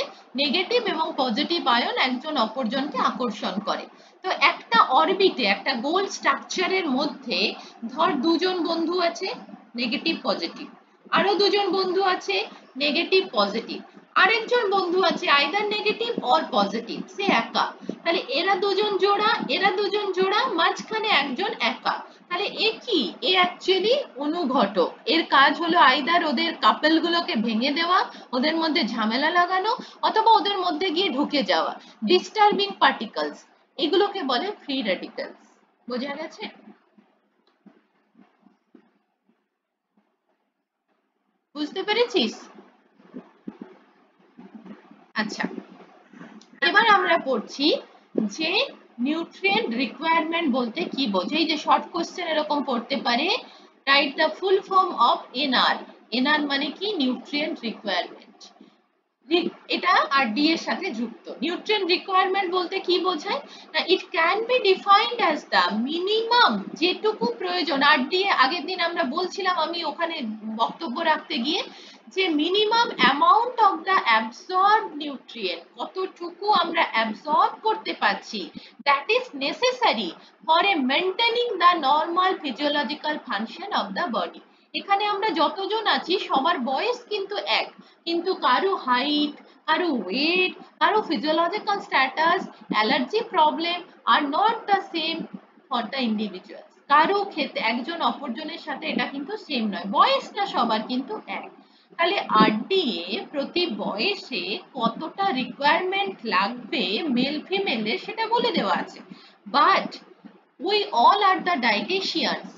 নেগেটিভ এবং পজিটিভ আয়ন একজন অপরজনকে আকর্ষণ করে। তো একটা অরবিটে, একটা গোল স্ট্রাকচারের মধ্যে ধর দুজন বন্ধু আছে নেগেটিভ পজিটিভ, আরো দুজন বন্ধু আছে নেগেটিভ পজিটিভ, আরেকজন বন্ধু আছে আইদার নেগেটিভ অর পজিটিভ, সে একা, তাহলে এরা দুজন জোড়া, এরা দুজন জোড়া, মাঝখানে একজন একা, তাহলে এ কি? এ অ্যাকচুয়ালি অনুঘটক, এর কাজ হলো আইদার ওদের কাপল গুলোকে ভেঙে দেওয়া, ওদের মধ্যে ঝামেলা লাগানো, অথবা ওদের মধ্যে গিয়ে ঢুকে যাওয়া, ডিস্টার্বিং পার্টিকলস, এগুলোকে বলে ফ্রি রেডিক্যালস। বোঝা গেছে? বুঝতে পেরেছিস? আচ্ছা, এবার আমরা পড়ছি যে নিউট্রিয়েন্ট রিকোয়ারমেন্ট বলতে কি বোঝে। এই যে শর্ট কোশ্চেন এরকম পড়তে পারে, write the full form of NR. NR মানে কি? Nutrient requirement. এটা আর ডি এর সাথে যুক্ত। নিউট্রিয়েন্ট রিকোয়ারমেন্ট বলতে কি বোঝায় না, it can be defined as the minimum, যেটুকু প্রয়োজন। আর ডি আগের দিন আমরা বলছিলাম, আমি ওখানে বক্তব্য রাখতে গিয়ে, যে minimum amount of the absorb nutrient, কতটুকু আমরা অ্যাবসর্ব করতে পারছি, that is necessary for a maintaining the normal physiological function of the body. এখানে আমরা যতজন আছি সবার বয়স কিন্তু এক, কিন্তু কারো হাইট, কারো ওয়েট, কারো physiological status, allergy problem are not the same for the individual. কারো ক্ষেত্রে একজন অপরজনের সাথে এটা কিন্তু সেম নয়, বয়সটা সবার কিন্তু এক। তাহলে আরডিএ প্রতি বয়সে কতটা রিকোয়ারমেন্ট লাগবে মেল ফিমেলে সেটা বলে দেওয়া আছে, but we all are the dietitians,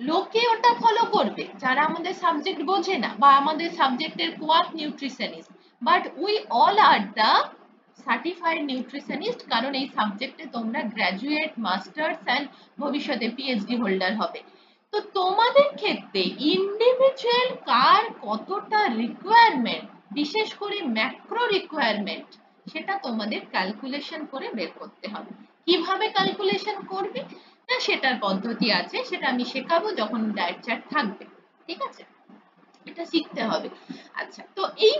লোকে ওটা ফলো করবে যারা আমাদের সাবজেক্ট বোঝে না বা আমাদের সাবজেক্টের quack nutritionist, but we all are the certified nutritionist, কারণ এই সাবজেক্টে তোমরা গ্র্যাজুয়েট, মাস্টার্স এন্ড ভবিষ্যতে পিএইচডি হোল্ডার হবে। তো তোমাদের ক্ষেত্রে ইন্ডিভিজুয়াল কার কতটা রিকোয়ারমেন্ট, বিশেষ করে ম্যাক্রো রিকোয়ারমেন্ট, সেটা তোমাদের ক্যালকুলেশন করে বের করতে হবে। কিভাবে ক্যালকুলেশন করবে না সেটার পদ্ধতি আছে, সেটা আমি শেখাবো যখন ডায়েট চার্ট থাকবে, ঠিক আছে, এটা শিখতে হবে। আচ্ছা, তো এই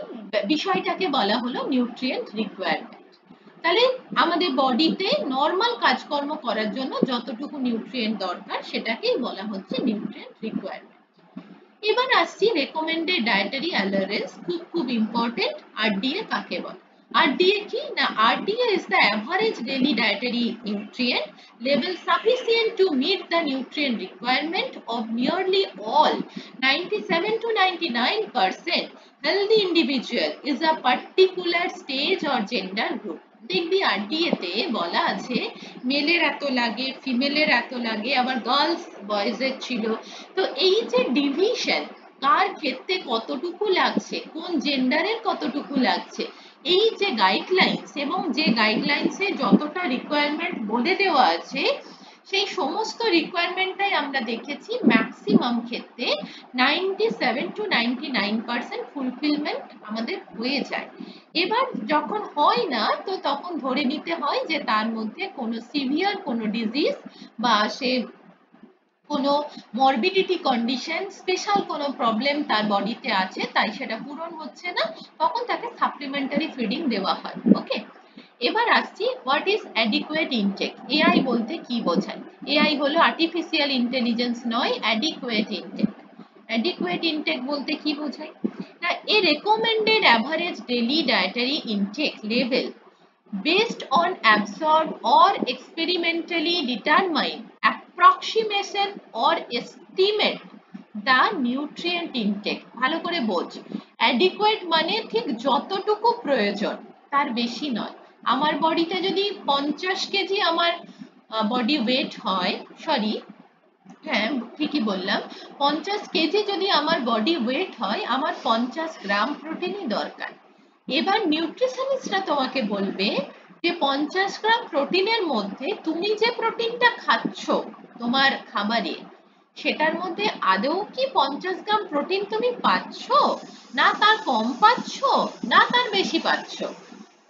বিষয়টাকে বলা হলো নিউট্রিয়েন্ট রিকোয়ারমেন্ট। তাহলে আমাদের বডিতে নরমাল কাজকর্ম করার জন্য যতটুকু নিউট্রিয়েন্ট দরকার সেটাকেই বলা হচ্ছে নিউট্রিয়েন্ট রিকোয়ারমেন্ট। এবার আসছি রেকমেন্ডেড ডায়েটারি অ্যালারেন্স, খুব খুব ইম্পর্টেন্ট। আরডিএ কাকে বলে? RDA কি না, RDA is the average daily dietary nutrient level sufficient to meet the nutrient requirement of nearly all 97 to 99% healthy individual is a particular stage or gender group। দেখবি RDA তে বলা আছে মেলের এত লাগে, ফিমেলের এত লাগে, আবার গার্লস বয়েজের ছিল। তো এই যে ডিভিশন, কার ক্ষেত্রে কতটুকু লাগছে, কোন জেন্ডারের কতটুকু লাগছে, এই যে গাইডলাইন্স এবং যে গাইডলাইন্সে যতটা রিকোয়ারমেন্ট বলে দেওয়া আছে, সেই সমস্ত রিকোয়ারমেন্টটাই আমরা দেখেছি ম্যাক্সিমাম ক্ষেত্রে 97 to 99% ফুলফিলমেন্ট আমাদের হয়ে যায়। এবার যখন হয় না তো তখন ধরে নিতে হয় যে তার মধ্যে কোনো সিভিয়ার কোনো ডিজিজ বা সে কোনো মরবিডিটি কন্ডিশন, স্পেশাল কোনো প্রবলেম তার বডিতে আছে, তাই সেটা পূরণ হচ্ছে না, তখন তাকে সাপ্লিমেন্টারি ফিডিং দেওয়া হয়। ওকে, এবার আসছি what is adequate intake. AI বলতে কি বোঝায়? এআই হলো আর্টিফিশিয়াল ইন্টেলিজেন্স নয়, অ্যাডিকুয়েট ইনটেক। অ্যাডিকুয়েট ইনটেক বলতে কি বোঝায় না, a recommended average daily dietary intake level based on absorbed or experimentally determined approximation or estimate the nutrient intake। ভালো করে বোঝ, adequate মানে ঠিক যতটুকু প্রয়োজন তার বেশি নয়। আমার বডিতে যদি 50 কেজি আমার বডি ওয়েট হয়, সরি হ্যাঁ ঠিকই বললাম, 50 কেজি যদি আমার বডি ওয়েট হয়, আমার 50 গ্রাম প্রোটিনই দরকার। এবার নিউট্রিশনিস্টরা তোমাকে বলবে যে 50 গ্রাম প্রোটিনের মধ্যে তুমি যে প্রোটিনটা খাচ্ছ তোমার খাবারে, সেটার মধ্যে আদৌ কি 50 গ্রাম প্রোটিন তুমি পাচ্ছ, না তার কম পাচ্ছ, না তার বেশি পাচ্ছ।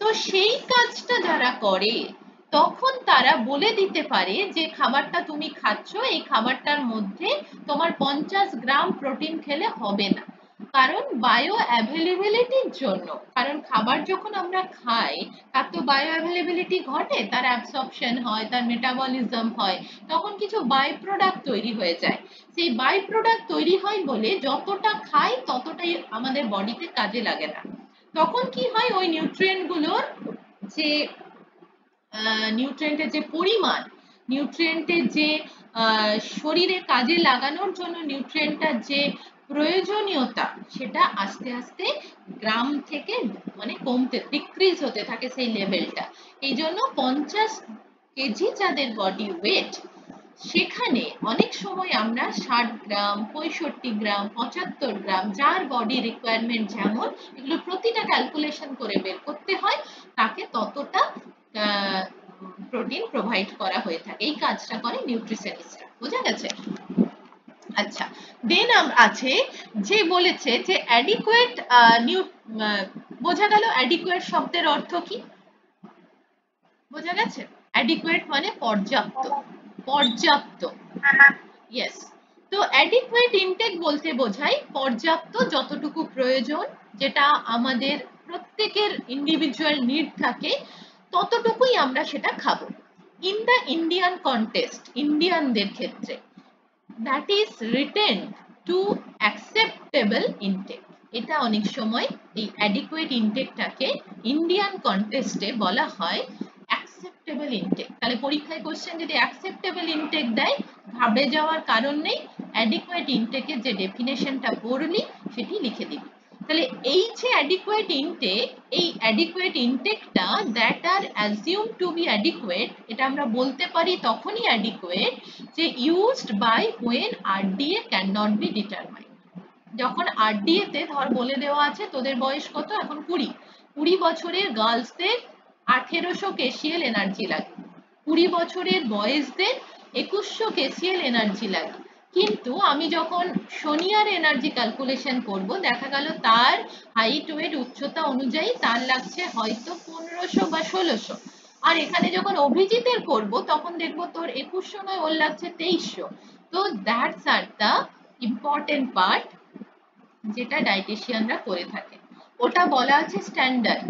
তো সেই কাজটা যারা করে তখন তারা বলে দিতে পারে যে খাবারটা তুমি খাচ্ছ, এই খাবারটার মধ্যে তোমার 50 গ্রাম প্রোটিন খেলে হবে না, কারণ বায়ো অ্যাভেলেবিলিটির জন্য। কারণ খাবার যখন আমরা খাই তার তো বায়ো অ্যাভেলেবিলিটি ঘটে, তার অ্যাবসর্পশন হয়, তার মেটাবলিজম হয়, তখন কিছু বাই প্রোডাক্ট তৈরি হয়ে যায়। সেই বাই প্রোডাক্ট তৈরি হয় বলে যতটা খাই ততটাই আমাদের বডিতে কাজে লাগে না। তখন কি হয়, ওই নিউট্রিয়েন্ট গুলোর যে নিউট্রিয়েন্টের যে পরিমাণ, নিউট্রিয়েন্টের যে শরীরে কাজে লাগানোর জন্য নিউট্রিয়েন্টটার যে প্রয়োজনীয়তা, সেটা আস্তে আস্তে গ্রাম থেকে মানে কমতে, ডিক্রিজ হতে থাকে সেই লেভেলটা। এই জন্য 50 কেজি যাদের বডি ওয়েট, সেখানে অনেক সময় আমরা 60 গ্রাম, 65 গ্রাম, 75 গ্রাম, যার বডি রিকোয়ারমেন্ট যেমন, এগুলো প্রতিটা ক্যালকুলেশন করে বের করতে হয়, তাকে ততটা প্রোটিন প্রোভাইড করা হয়ে থাকে। এই কাজটা করে নিউট্রিশনিস্টরা। বোঝা গেছে? আচ্ছা, দেন আছে যে বলেছে যে অ্যাডিকুয়েট বোঝা গেল অ্যাডিকুয়েট শব্দের অর্থ কি? বোঝা গেছে? অ্যাডিকুয়েট মানে পর্যাপ্ত, পর্যাপ্ত। ইয়েস। তো অ্যাডিকুয়েট ইনটেক বলতে বোঝায় পর্যাপ্ত, যতটুকু প্রয়োজন, যেটা আমাদের প্রত্যেকের ইন্ডিভিজুয়াল নিড থাকে ততটুকুই আমরা সেটা খাবো। ইন দ্য ইন্ডিয়ান কন্টেক্সট, ইন্ডিয়ানদের ক্ষেত্রে, that is written to acceptable intake. এটা অনেক সময় এই অ্যাডিকুয়েট ইনটেকটাকে ইন্ডিয়ান কন্টেক্সটে বলা হয় অ্যাকসেপ্টেবল ইনটেক। তাহলে পরীক্ষায় কোশ্চেন যদি অ্যাকসেপ্টেবল ইনটেক দেয়, ঘাবড়ে যাওয়ার কারণ নেই, অ্যাডিকুয়েট ইনটেকের যে ডেফিনেশনটা পড়লি সেটি লিখে দিবি। তাহলে এই যে অ্যাডিকুয়েট ইনটেক, এই অ্যাডিকুয়েট ইনটেকটা that are assume to be adequate, এটা আমরা বলতে পারি তখনই অ্যাডিকুয়েট যে used by when RDA can not be determined. যখন আরডিএ তে ধর বলে দেওয়া আছে তোদের বয়স কত, এখন 20 বছরের গার্লসদের 1800 কেসিএল এনার্জি লাগে, 20 বছরের বয়েজদের 2100 কেসিএল এনার্জি লাগে। কিন্তু আমি যখন সোনিয়ার এনার্জি ক্যালকুলেশন করব, দেখা গেল তার হাইট ওয়েট উচ্চতা অনুযায়ী তার লাগছে হয়তো 1500 বা 1600। আর এখানে যখন অভিজিতের করব তখন দেখব তোর 2100 নয়, ওর লাগছে 2300। তো that's are the important part যেটা ডায়েটিশিয়ানরা করে থাকে। ওটা বলা আছে স্ট্যান্ডার্ড,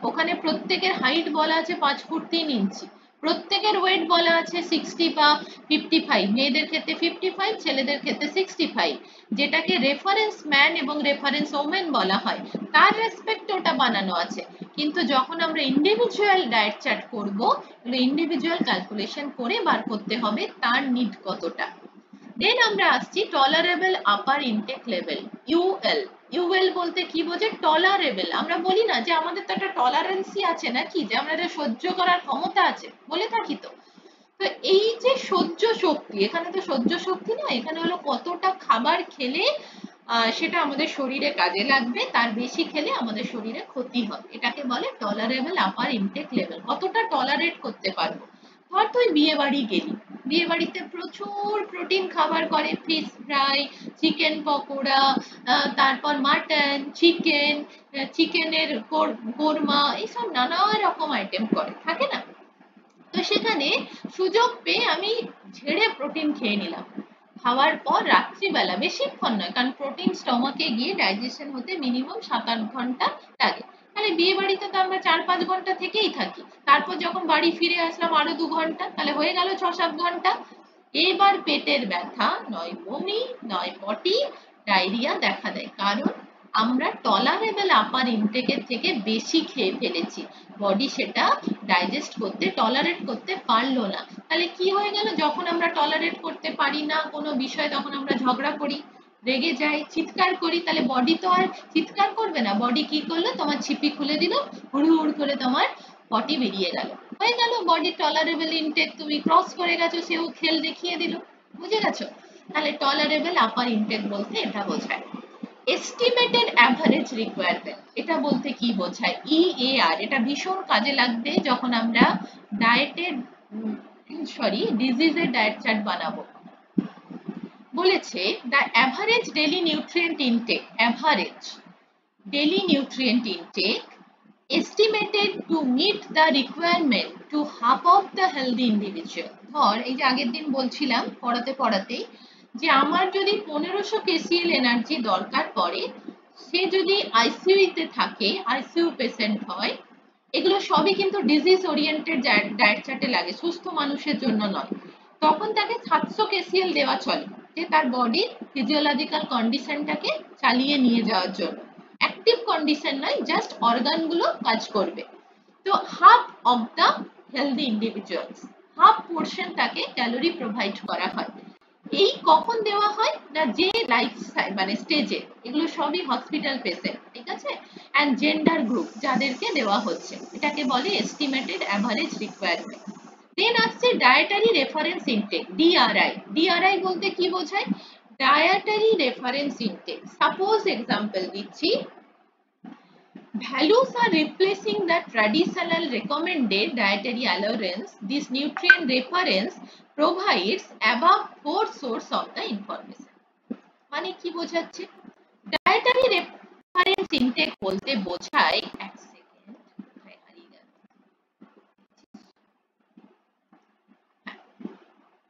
ওখানে প্রত্যেকের হাইট বলা আছে 5 ফুট 3 ইঞ্চি, প্রত্যেকের ওয়েট বলা আছে 60 বা 55, মেয়েদের ক্ষেত্রে 55, ছেলেদের ক্ষেত্রে 65, যেটাকে রেফারেন্স ম্যান এবং রেফারেন্স ওমেন বলা হয়, তার রেসপেক্টে ওটা বানানো আছে। কিন্তু যখন আমরা ইন্ডিভিজুয়াল ডায়েট চার্ট করব, ইন্ডিভিজুয়াল ক্যালকুলেশন করে বার করতে হবে তার নিড কতটা। দেন আমরা আসছি টলারেবল আপার ইনটেক লেভেল, ইউএল। ইউএল বলতে কি বোঝে? টলারেবল। আমরা বলি না যে আমাদের তো একটা টলারেন্সি আছে নাকি, যে আমাদের সহ্য করার ক্ষমতা আছে, বলে থাকি তো। তো এই যে সহ্য শক্তি, এখানে তো সহ্য শক্তি না, এখানে হলো কতটা খাবার খেলে সেটা আমাদের শরীরে কাজে লাগবে, তার বেশি খেলে আমাদের শরীরে ক্ষতি হবে, এটাকে বলে টলারেবল আপার ইনটেক লেভেল। কতটা টলারেট করতে পারবো। ধর তুই বিয়ে বাড়ি গেলি, বিয়ে বাড়িতে প্রচুর প্রোটিন খাবার করে, ফিশ ফ্রাই, চিকেন পকোড়া, তারপর মাটন, চিকেন, চিকেনের কোরমা, এইসব নানা রকম আইটেম করে থাকে না। তো সেখানে সুযোগ পেয়ে আমি ঝেড়ে প্রোটিন খেয়ে নিলাম, খাওয়ার পর রাত্রিবেলা, বেশিক্ষণ নয়, কারণ প্রোটিন স্টমাকে গিয়ে ডাইজেশন হতে মিনিমাম 7-8 ঘন্টা লাগে। তাহলে বিয়ে বাড়িতে তো আমরা 4-5 ঘন্টা থেকেই থাকি, তারপর যখন বাড়ি ফিরে আসলাম আরো 2 ঘন্টা, তাহলে হয়ে গেল 6-7 ঘন্টা। এবার পেটের ব্যথা, নয় বমি, নয় পটি, ডায়রিয়া দেখা দেয়, কারণ আমরা টলারেবল আপার ইনটেকের থেকে বেশি খেয়ে ফেলেছি, বডি সেটা ডাইজেস্ট করতে, টলারেট করতে পারলো না। তাহলে কি হয়ে গেল, যখন আমরা টলারেট করতে পারি না কোনো বিষয়, তখন আমরা ঝগড়া করি, রেগে যাই, চিৎকার করি। তাহলে বডি তো আর চিৎকার করবে না, বডি কি করলো, তোমার ছিপি খুলে দিল, হুড় হুড় করে তোমার পটি বেরিয়ে গেল, হয়ে গেল বডি টলারেবল ইনটেক, তুমি ক্রস করে গেছো, সেও খেল দেখিয়ে দিল। বুঝে গেছো? তাহলে টলারেবল আপার ইনটেক বলতে এটা বোঝায়। এস্টিমেটেড অ্যাভারেজ রিকোয়ারমেন্ট, এটা বলতে কি বোঝায়? ইএআর, এটা ভীষণ কাজে লাগবে যখন আমরা ডায়েটের ডিজিজের ডায়েট চার্ট বানাবো। বলেছে the average daily nutrient intake, average daily nutrient intake estimated to meet the requirement to half of the healthy individual। ধর এই যে আগের দিন বলছিলাম পড়াতে পড়াতেই, যে আমার যদি 1500 কেসিএল এনার্জি দরকার পড়ে, সে যদি আইসিইউ তে থাকে, আইসিইউ পেশেন্ট হয়, এগুলো সবই কিন্তু ডিজিজ ওরিয়েন্টেড ডায়েট চার্টে লাগে, সুস্থ মানুষের জন্য নয়, তখন তাকে 700 কেসিএল দেওয়া চলে, যে তার বডির ফিজিওলজিক্যাল কন্ডিশনটাকে চালিয়ে নিয়ে যাওয়ার জন্য, অ্যাক্টিভ কন্ডিশন নয়, জাস্ট অর্গান গুলো কাজ করবে। তো half of the healthy individuals, half portion তাকে ক্যালোরি প্রোভাইড করা হয়। এই কখন দেওয়া হয় না, যে লাইফ মানে স্টেজে, এগুলো সবই হসপিটাল পেশেন্ট, ঠিক আছে, এন্ড জেন্ডার গ্রুপ যাদেরকে দেওয়া হচ্ছে, এটাকে বলে এস্টিমেটেড অ্যাভারেজ রিকোয়ারমেন্ট। দেন আসছে dietary reference intake, DRI. DRI বলতে কি বোঝায়? Dietary reference intake. Suppose example দিচ্ছি, values are replacing the traditional recommended dietary allowance. This nutrient reference provides above 4 source of the information. মানে কি বোঝাচ্ছে? Dietary reference intact বলতে বোঝায়, এক সেকেন্ড হারিয়ে গেল,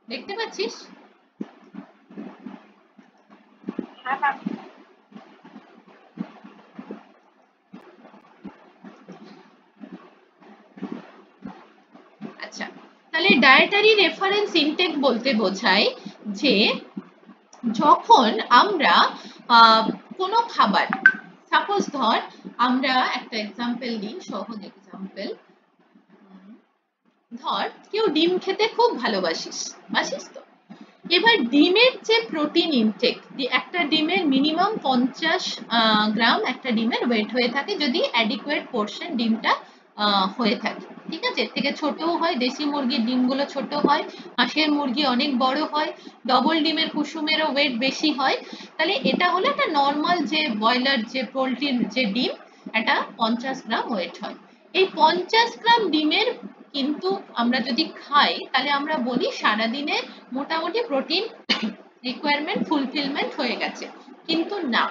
দেখতে পাচ্ছিস? তাহলে ডায়েটারি রেফারেন্স ইনটেক বলতে বোঝায় যে যখন আমরা কোনো খাবার, সাপোজ ধর আমরা একটা এক্সাম্পল দিই, সহজ এক্সাম্পল, ধর কেউ ডিম খেতে খুব ভালোবাসিস, তো এবার ডিমের যে প্রোটিন ইনটেক, একটা ডিমের মিনিমাম 50 গ্রাম একটা ডিমের ওয়েট হয়ে থাকে যদি অ্যাডিকুয়েট পোর্শন ডিমটা হয়ে থাকে, ঠিক আছে? এর থেকে ছোটও হয়, দেশি মুরগির ডিমগুলো ছোট হয়, হাঁসের মুরগি অনেক বড় হয়, ডবল ডিমের কুসুমেরও ওয়েট বেশি হয়। তাহলে এটা হলো একটা নর্মাল যে ব্রয়লার যে পোলট্রির যে ডিম, এটা 50 গ্রাম ওয়েট হয়। এই 50 গ্রাম ডিমের কিন্তু আমরা যদি খাই তাহলে আমরা বলি সারাদিনে মোটামুটি প্রোটিন রিকোয়ারমেন্ট ফুলফিলমেন্ট হয়ে গেছে। কিন্তু না,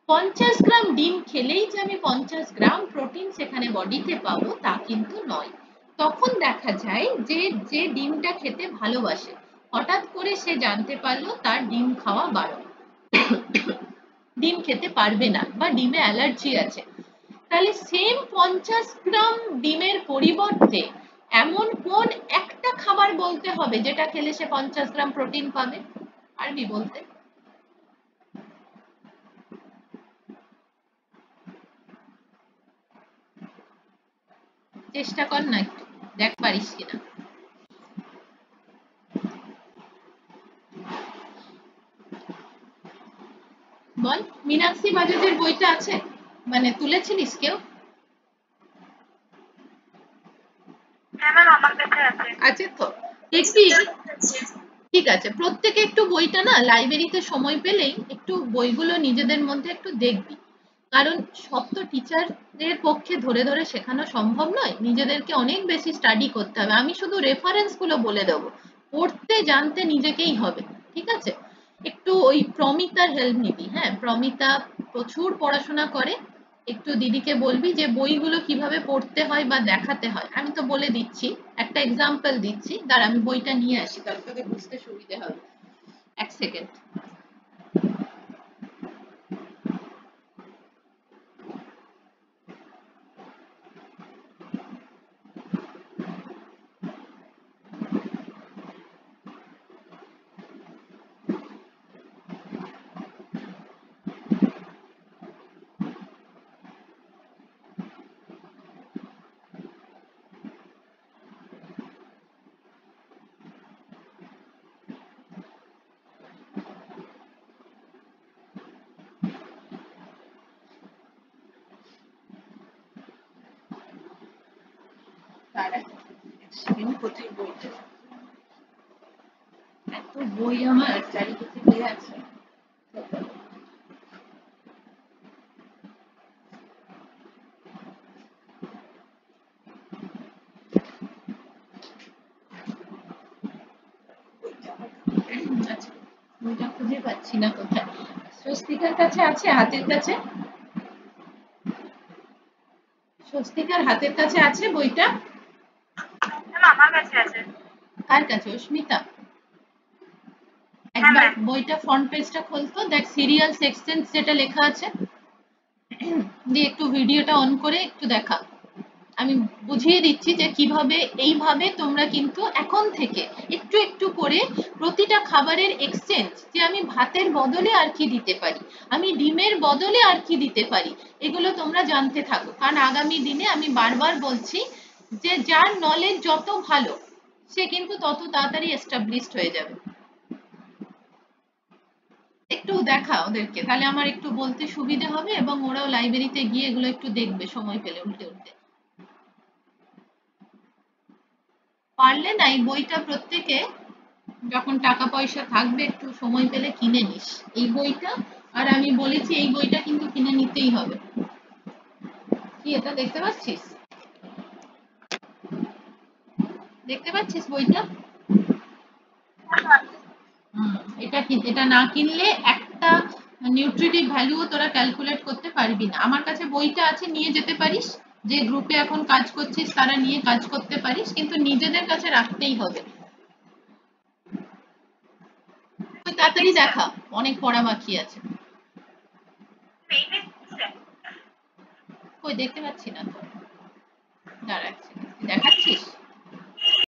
50 গ্রাম ডিম খেলেই যে আমি 50 গ্রাম প্রোটিন সেখানে বডিতে পাবো তা কিন্তু নয়। তখন দেখা যায় যে যে ডিমটা খেতে ভালোবাসে হঠাৎ করে সে জানতে পারলো তার ডিম খাওয়া বারণ, ডিম খেতে পারবে না বা ডিমে অ্যালার্জি আছে। তাহলে সেম 50 গ্রাম ডিমের পরিবর্তে এমন কোন একটা খাবার বলতে হবে যেটা খেলে সে 50 গ্রাম প্রোটিন পাবে? পারবি বলতে? চেষ্টা কর না, একটু দেখ পারিস কিনা। বল, মীনাক্ষী বাজাজের বইটা আছে, মানে তুলেছিলিস কেউ? আছে তো, দেখবি। ঠিক আছে, প্রত্যেকে একটু বইটা না লাইব্রেরিতে সময় পেলেই একটু বইগুলো নিজেদের মধ্যে একটু দেখবি, কারণ সব তো টিচারদের পক্ষে ধরে ধরে শেখানো সম্ভব নয়, নিজেদেরকে অনেক বেশি স্টাডি করতে হবে। আমি শুধু রেফারেন্স গুলো বলে দেবো, পড়তে জানতে নিজেকেই হবে, ঠিক আছে? একটু ওই প্রমিতার হেল্প নিবি, হ্যাঁ, প্রমিতা প্রচুর পড়াশোনা করে, একটু দিদিকে বলবি যে বইগুলো কিভাবে পড়তে হয় বা দেখাতে হয়। আমি তো বলে দিচ্ছি, একটা এক্সাম্পল দিচ্ছি, দাঁড়া আমি বইটা নিয়ে আসি তাহলে তোকে বুঝতে সুবিধে হবে। এক সেকেন্ড। কোথায় বইটা, এত বই আমার চারিদিকে দিয়ে আছে। আচ্ছা, বইটা খুঁজে পাচ্ছি না কোথায়। স্বস্তিকার কাছে আছে, হাতের কাছে? স্বস্তিকার হাতের কাছে আছে বইটা? আমার কাছে আছে। কার কাছে? অস্মিতা? একবার বইটা ফ্রন্ট পেজটা খুলতো, দেখ সিরিয়াল সেকশন যেটা লেখা আছে, দিয়ে একটু ভিডিওটা অন করে একটু দেখা। আমি বুঝিয়ে দিচ্ছি যে কিভাবে এইভাবে তোমরা কিন্তু এখন থেকে একটু একটু করে প্রতিটা খাবারের এক্সচেঞ্জ, যে আমি ভাতের বদলে আর কি দিতে পারি, আমি ডিমের বদলে আর কি দিতে পারি, এগুলো তোমরা জানতে থাকো। কারণ আগামী দিনে আমি বারবার বলছি যে যার নলেজ যত ভালো সে কিন্তু তত তাড়াতাড়ি এস্টাবলিশড হয়ে যাবে। একটু দেখা ওদেরকে, তাহলে আমার একটু বলতে সুবিধা হবে এবং ওরাও লাইব্রেরিতে গিয়ে এগুলো একটু দেখবে সময় পেলে উল্টে উল্টে। পারলে না এই বইটা প্রত্যেকে যখন টাকা পয়সা থাকবে একটু সময় পেলে কিনে নিস এই বইটা। আর আমি বলেছি এই বইটা কিন্তু কিনে নিতেই হবে। কি এটা দেখতে পাচ্ছিস? দেখতে পাচ্ছিস বইটা? এটা এটা না কিনলে একটা নিউট্রিটিভ ভ্যালুও তোরা ক্যালকুলেট করতে পারবি না। আমার কাছে বইটা আছে, নিয়ে যেতে পারিস, যে গ্রুপে এখন কাজ করছিস তারা নিয়ে কাজ করতে পারিস, কিন্তু নিজেদের কাছে রাখতেই হবে। তাড়াতাড়ি দেখা, অনেক পড়া বাকি আছে। কই দেখতে পাচ্ছি না তো, দাঁড়া।